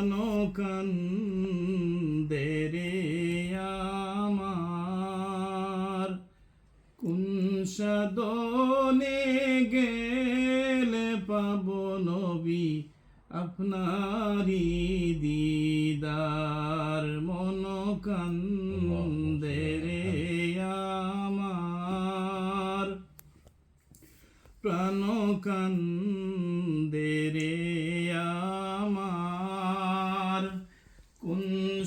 প্রাণ কান্দে রে আমার, কোন সাধনে গেলে পাবো নবী আপনারি দিদার। মন কান্দে রে আমার, প্রাণ কান্দে রে আমার, কোন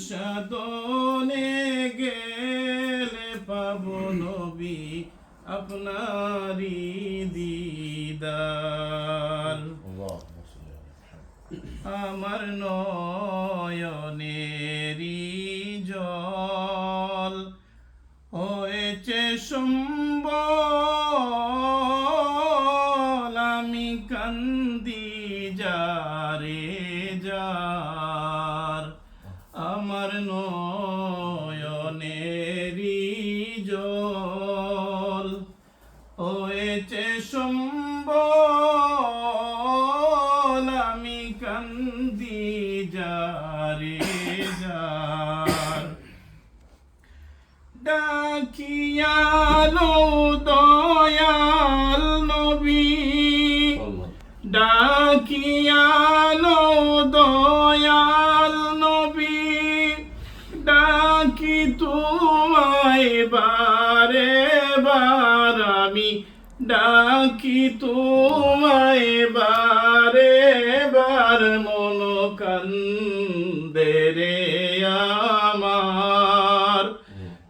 সাধনে গেলে পাবো নবী আপনারি দিদার। আমার নয়নেরি জল হয়েছে সম্বল, আমি কান্দি যারে যার। আমার নয়নেরি জল হয়েছে সম্বল, আমি কান্দি যারে যার। ডাকিয়ালো দয়াল নবী, ডাকিয়ালো দয়াল নবী, ডাকি তোমায় বারে বার আমি, ডাকি তোমায় বারে বার। মন কান্দে রে আমার,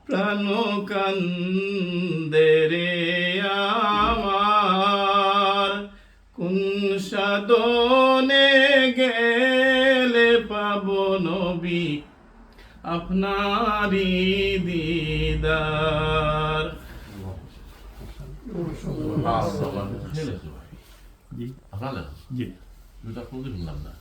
প্রাণ কান্দে রে আমার, কোন সাধনে গেলে পাবো নবী আপনারি দিদার। আপনার জি, দুটা শুনলাম না।